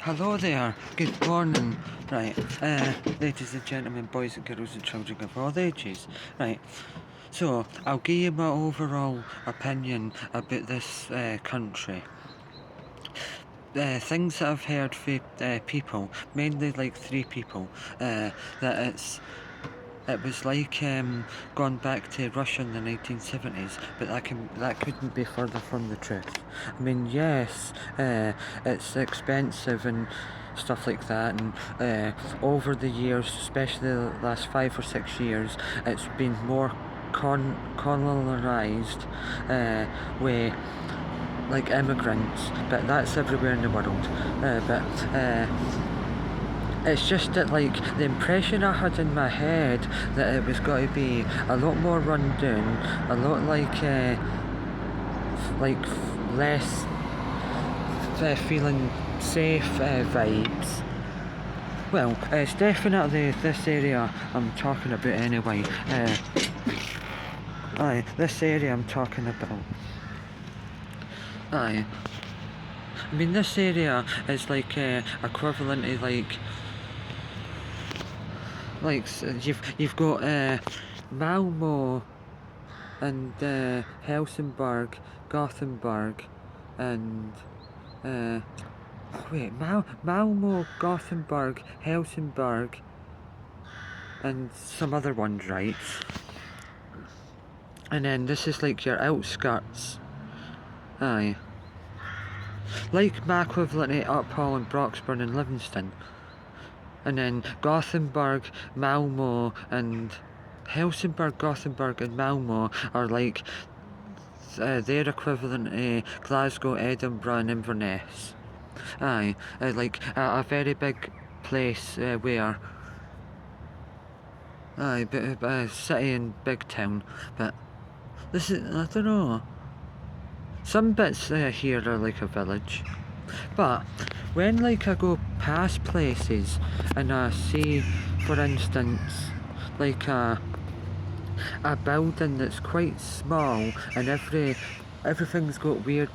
Hello there, good morning. Right, ladies and gentlemen, boys and girls and children of all ages. Right, so I'll give you my overall opinion about this country. Things that I've heard from people, mainly like three people, that it was like gone back to Russia in the 1970s, but that couldn't be further from the truth. I mean, yes, it's expensive and stuff like that, and over the years, especially the last 5 or 6 years, it's been more colonized with like immigrants, but that's everywhere in the world. But it's just that, like, the impression I had in my head that it was going to be a lot more run down, a lot less feeling safe vibes. Well, it's definitely this area I'm talking about anyway. This area I'm talking about. Aye. I mean, this area is like equivalent to you've got Malmo and Helsingborg, Gothenburg, and Malmo, Gothenburg, Helsingborg, and some other ones, right? And then this is like your outskirts. Aye. Like my equivalent to Uphall and Broxburn and Livingston. And then Gothenburg, Malmo, and Helsingborg, Gothenburg, and Malmo are like their equivalent to Glasgow, Edinburgh, and Inverness. Aye, like a very big place where. Aye, a city and big town, but this is, I don't know. Some bits here are like a village, but when like I go past places and I see, for instance, like a building that's quite small and everything's got weird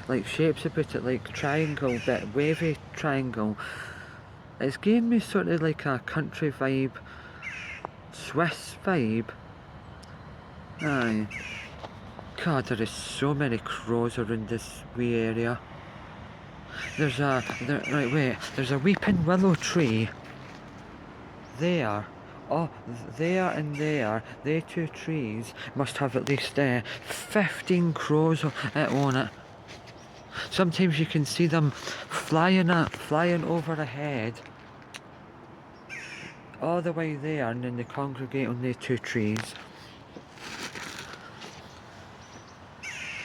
like shapes about it, like triangle, bit wavy triangle. It's giving me sort of like a country vibe, Swiss vibe. Aye. God, there is so many crows around this wee area. There's a weeping willow tree there. Oh, there and there, they two trees must have at least 15 crows on it. Sometimes you can see them flying over ahead, all the way there, and then they congregate on the two trees.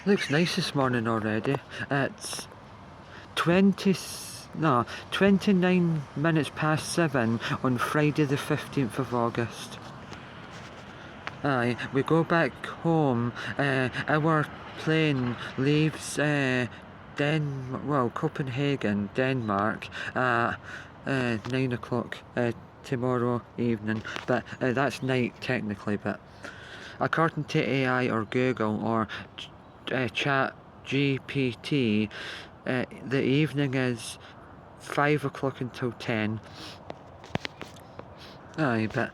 Looks nice this morning already. It's 29 minutes past 7 on Friday the 15th of August. Aye, we go back home. Our plane leaves Copenhagen, Denmark at 9 o'clock tomorrow evening. But that's night technically, but according to AI or Google or Chat GPT, the evening is 5 o'clock until 10. Aye, but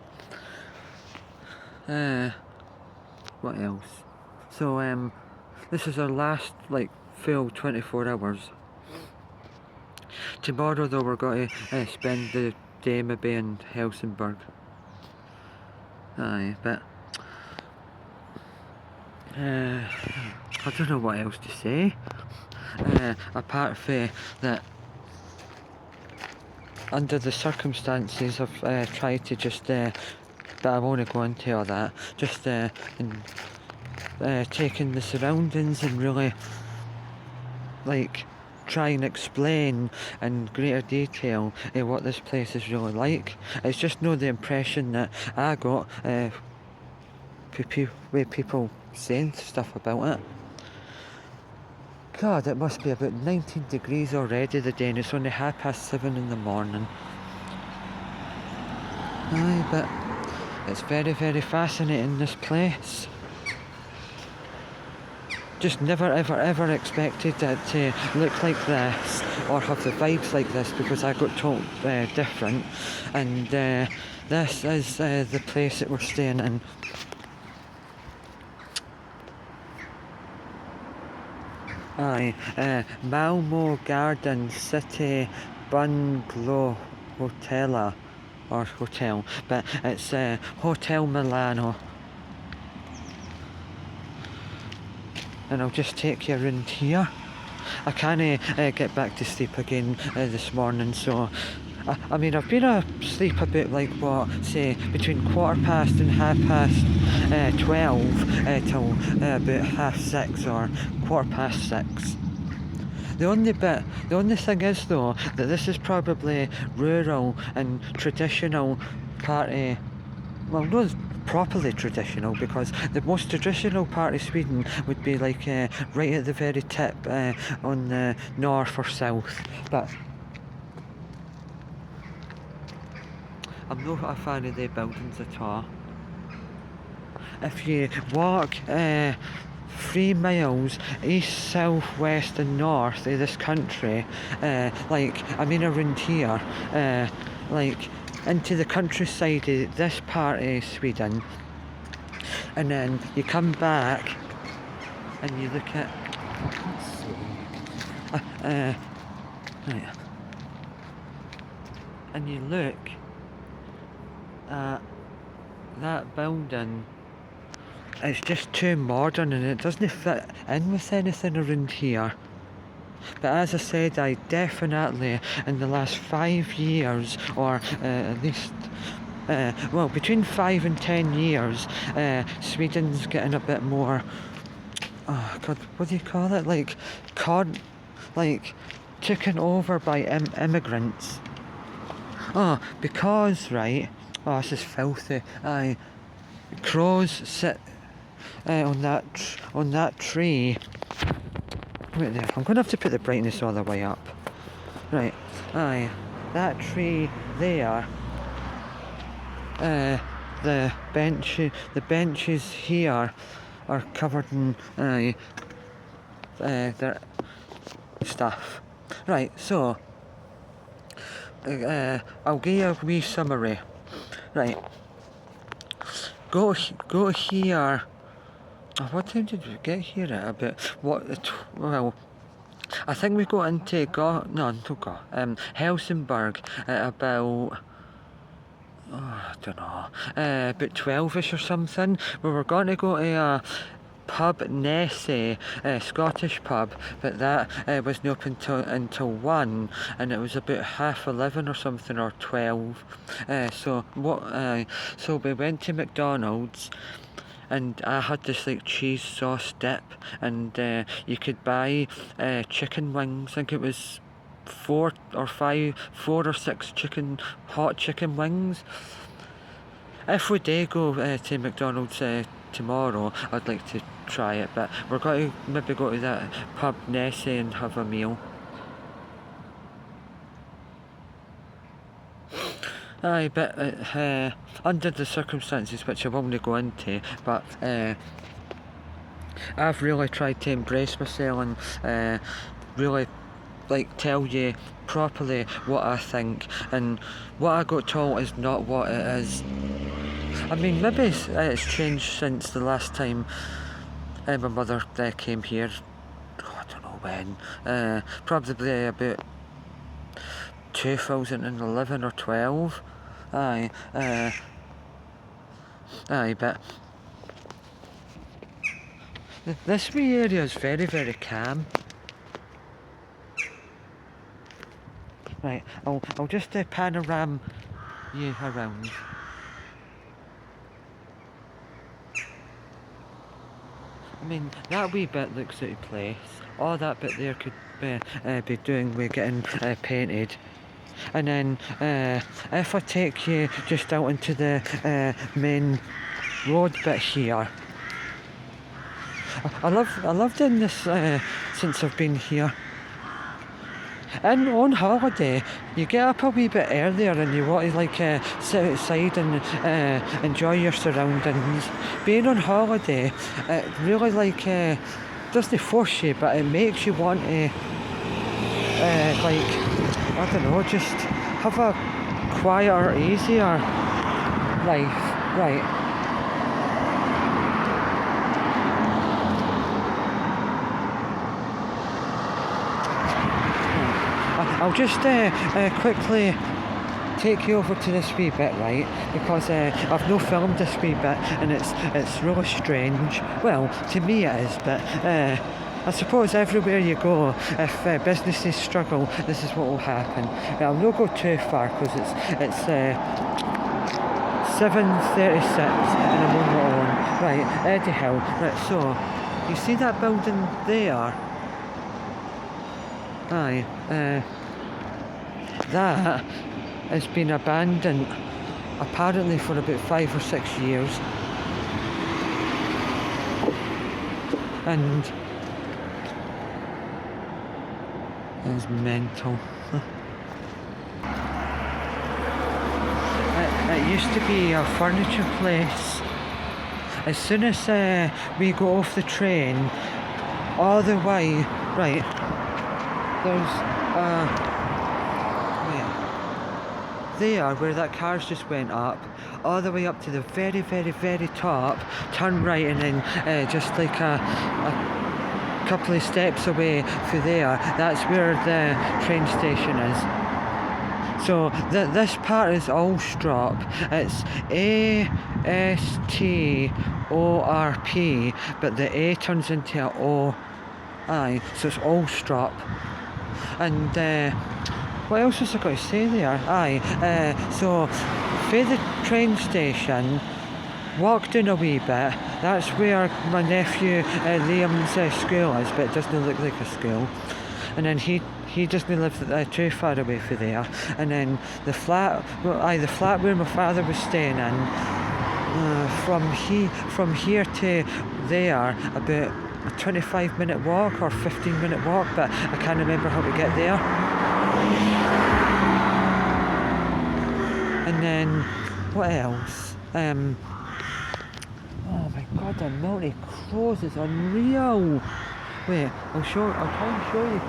what else? So this is our last like full 24 hours. Tomorrow though we're going to spend the day maybe in Helsingborg. Aye, but I don't know what else to say. Apart from that, under the circumstances I've tried to just, but I won't go into all that, just taking the surroundings and really like try and explain in greater detail what this place is really like. It's just not the impression that I got with people saying stuff about it. God, it must be about 19 degrees already the day and it's only 7:30 in the morning. Aye, but it's very, very fascinating, this place. just never ever expected it to look like this or have the vibes like this, because I got told different. And this is the place that we're staying in. Aye, Malmo Garden City Bungalow Hotela, or hotel, but it's Hotel Milano. And I'll just take you around here. I can't get back to sleep again this morning, so I mean, I've been asleep about like what, say, between 1:15 and 12:30 till about 6:30 or 6:15. The only thing is though, that this is probably rural and traditional part of, well, not properly traditional, because the most traditional part of Sweden would be like right at the very tip on the north or south, but I'm not a fan of the buildings at all. If you walk 3 miles east, south, west and north of this country, like, I mean around here, like into the countryside of this part of Sweden, and then you come back and you look at right, and you look at that building. It's just too modern and it doesn't fit in with anything around here. But as I said, I definitely, in the last 5 years, or at least, well, between 5 and 10 years, Sweden's getting a bit more, oh God, what do you call it? Like, taken over by immigrants. Oh, because, right, oh, this is filthy. Crows sit on that tree. Wait there, I'm going to have to put the brightness all the way up. Right, that tree there, the benches here are covered in their stuff. Right, so I'll give you a wee summary. Right, go here. Oh, what time did we get here at? About well, I think we got into Helsingborg at about, oh, I don't know, about 12ish or something. We were going to go to a pub, Nessie, Scottish pub, but that wasn't open until 1, and it was about 11:30 or something, or 12. So we went to McDonald's, and I had this like cheese sauce dip, and you could buy chicken wings. I think it was 4 or 6 hot chicken wings. If we do go to McDonald's tomorrow, I'd like to try it, but we're going to maybe go to that pub Nessie and have a meal. But under the circumstances, which I won't go into, but I've really tried to embrace myself and really like tell you properly what I think, and what I got told is not what it is. I mean, maybe it's changed since the last time my mother came here. Oh, I don't know when. Probably about 2011 or 12. But this wee area is very, very calm. Right, I'll just panorama you around. I mean, that wee bit looks out of place. All that bit there could be doing with getting painted. And then if I take you just out into the main road bit here, I love doing this since I've been here. And on holiday, you get up a wee bit earlier and you want to like sit outside and enjoy your surroundings. Being on holiday, it really like doesn't force you, but it makes you want to, like, I don't know, just have a quieter, easier life, right? I'll just quickly take you over to this wee bit, right? Because I've no filmed this wee bit, and it's really strange. Well, to me it is, but I suppose everywhere you go, if businesses struggle, this is what will happen. I'll not go too far because it's 7:36 and I'm on my own. Right, Eddie Hill. Right, so you see that building there? Aye, that has been abandoned apparently for about 5 or 6 years, and it's mental. It used to be a furniture place. As soon as we go off the train, all the way, right, there's there where that car's just went up, all the way up to the very, very, very top, turn right, and then just like a couple of steps away from there, that's where the train station is. So this part is Astrop. It's Astrop, but the A turns into an O. Aye, so it's Astrop. And what else was I got to say there? Aye, so for the train station, walk down a wee bit. That's where my nephew Liam's school is, but it doesn't look like a school. And then he doesn't live too far away from there. And then the flat, the flat where my father was staying in, from here to there, about a 25-minute walk or 15-minute walk, but I can't remember how to get there. And then what else? Oh my god, the amount of crows is unreal. Wait, I'll try and show you.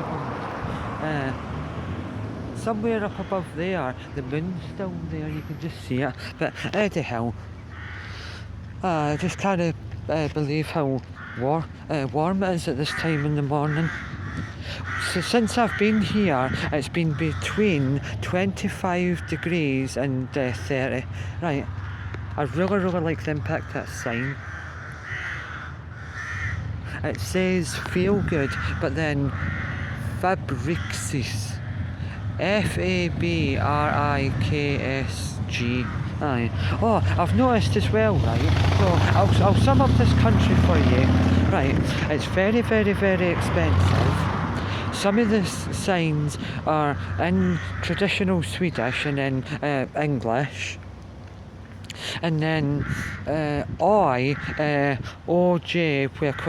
Somewhere up above there, the moon's still there, you can just see it. But anyhow, I just can't believe how warm it is at this time in the morning. So since I've been here, it's been between 25 degrees and 30. Right, I really like them picked that sign. It says feel good, but then Fabriksg. Fabriksg. Aye. Oh, I've noticed as well, right? So I'll sum up this country for you. Right, it's very, very, very expensive. Some of the signs are in traditional Swedish and then English. And then OJ with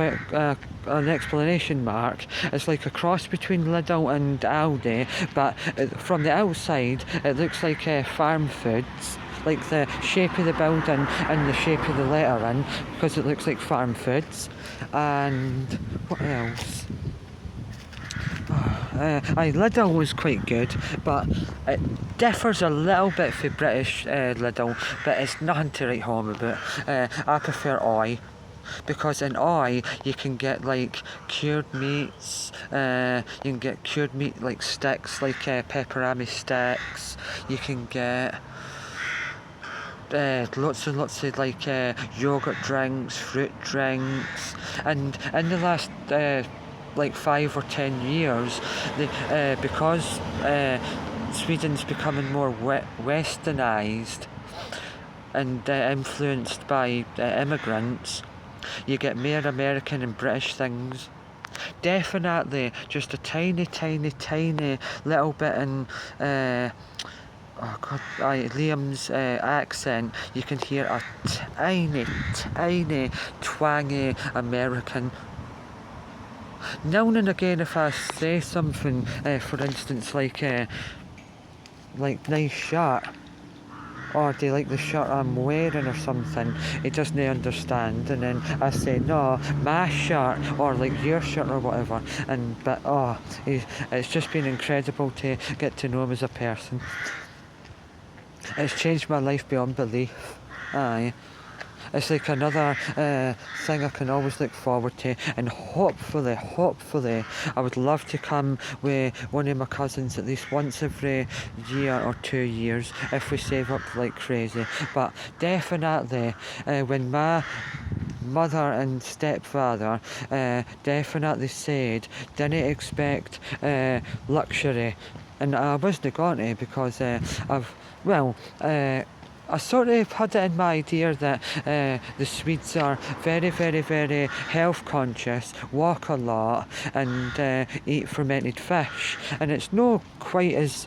an exclamation mark. It's like a cross between Lidl and Aldi, but from the outside it looks like farm foods, like the shape of the building and the shape of the letter in, because it looks like farm foods. And what else? Lidl was quite good, but it differs a little bit from British Lidl, but it's nothing to write home about. I prefer Oi, because in Oi you can get like cured meats, you can get cured meat like sticks, like pepperami sticks, you can get lots and lots of like yogurt drinks, fruit drinks, and in the last like 5 or 10 years, because Sweden's becoming more westernised and influenced by immigrants, you get more American and British things. Definitely just a tiny little bit in Liam's accent. You can hear a tiny twangy American. Now and again, if I say something, for instance, like nice shirt, or do you like the shirt I'm wearing or something? He doesn't understand. And then I say, no, my shirt, or like your shirt or whatever. But it's just been incredible to get to know him as a person. It's changed my life beyond belief. Aye. It's like another thing I can always look forward to, and hopefully, I would love to come with one of my cousins at least once every year or 2 years if we save up like crazy. But definitely, when my mother and stepfather definitely said, didn't expect luxury, and I wasn't going to because I sort of had it in my idea that the Swedes are very, very, very health conscious, walk a lot, and eat fermented fish. And it's not quite as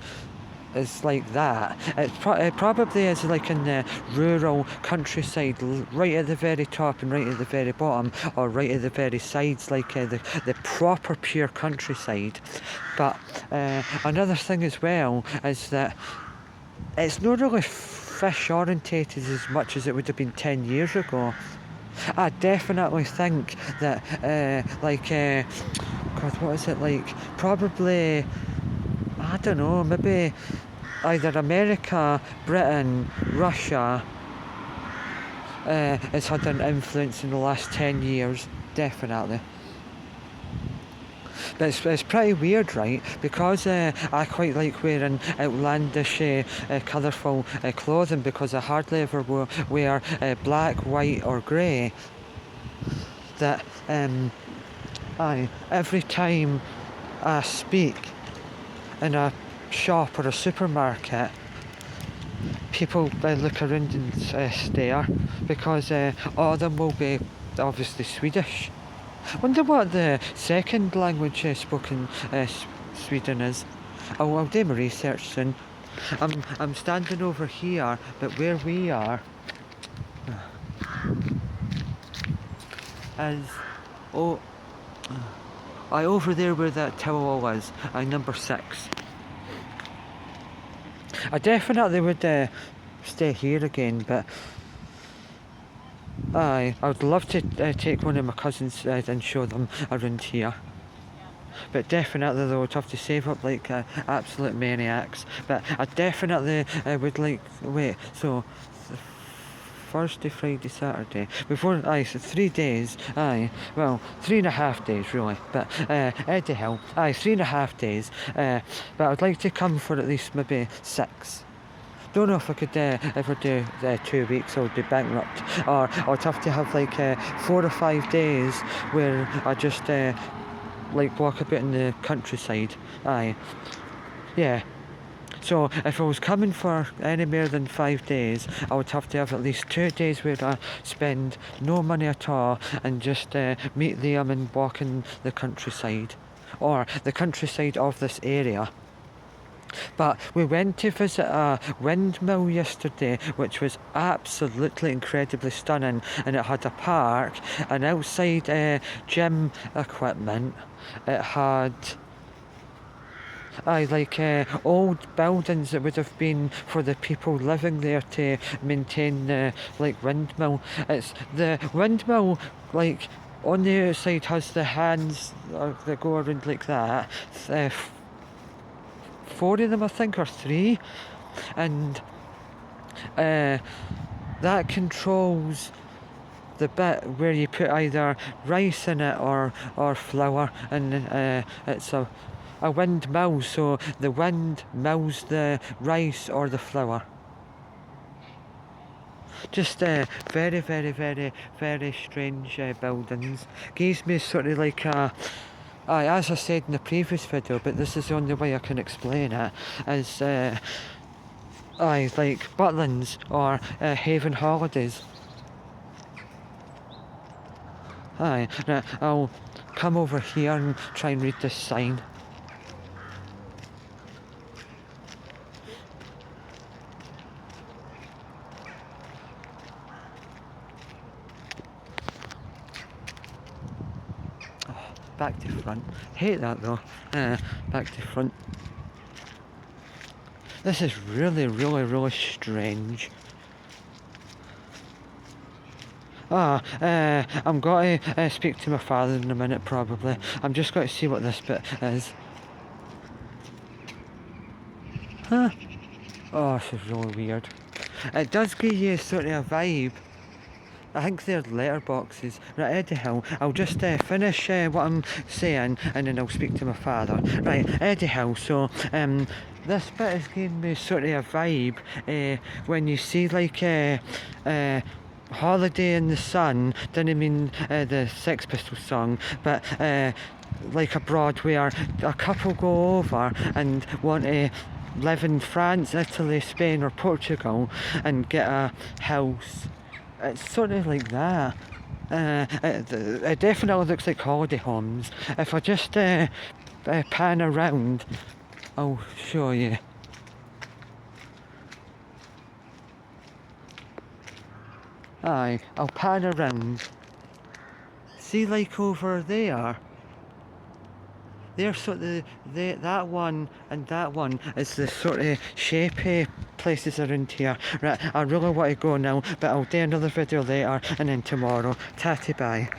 like that. It probably is like in the rural countryside, right at the very top and right at the very bottom, or right at the very sides, like the proper pure countryside. But another thing as well is that it's not really fish orientated as much as it would have been 10 years ago. I definitely think that God, what is it like? Probably, I don't know, maybe either America, Britain, Russia has had an influence in the last 10 years, definitely. But it's pretty weird, right? Because I quite like wearing outlandish, colourful clothing, because I hardly ever wear black, white or grey. That every time I speak in a shop or a supermarket, people look around and stare, because all of them will be obviously Swedish. Wonder what the second language spoken Sweden is. I'll do my research soon. I'm standing over here, but where we are is over there where that tower is. Number 6. I definitely would stay here again, but I would love to take one of my cousins and show them around here. But definitely they would have to save up like absolute maniacs. But I definitely would like, so Thursday, Friday, Saturday, before, so 3 days, 3.5 days really, but Eddie Hill, 3.5 days, but I'd like to come for at least maybe 6. Don't know if I could ever do 2 weeks, or would be bankrupt, or I'd have to have like 4 or 5 days where I just like walk a bit in the countryside. Yeah. So if I was coming for any more than 5 days, I would have to have at least 2 days where I spend no money at all and just meet them and walk in the countryside, or the countryside of this area. But we went to visit a windmill yesterday, which was absolutely incredibly stunning, and it had a park, and outside gym equipment. It had old buildings that would have been for the people living there to maintain the windmill. It's the windmill, like on the outside has the hands that go around like that. 4 of them, I think, or 3, and that controls the bit where you put either rice in it or flour, and it's a windmill, so the wind mills the rice or the flour. Just very, very, very, very strange buildings. Gives me sort of like a, as I said in the previous video, but this is the only way I can explain it, is like Butlins or Haven Holidays. I'll come over here and try and read this sign. Back to front. Hate that though. Back to front. This is really strange. I'm going to speak to my father in a minute probably. I'm just going to see what this bit is. Huh? Oh, this is really weird. It does give you sort of a vibe. I think they're letterboxes. Right, Eddie Hill, I'll just finish what I'm saying and then I'll speak to my father. Right, Eddie Hill, so this bit is giving me sort of a vibe when you see like Holiday in the Sun, didn't mean the Sex Pistols song, but like abroad where a couple go over and want to live in France, Italy, Spain or Portugal and get a house. It's sort of like that. It definitely looks like holiday homes. If I just pan around, I'll show you. Aye, I'll pan around. See, like over there. There's sort of that one and that one is the sort of shapy places around here. Right, I really want to go now, but I'll do another video later and then tomorrow. Tatty bye.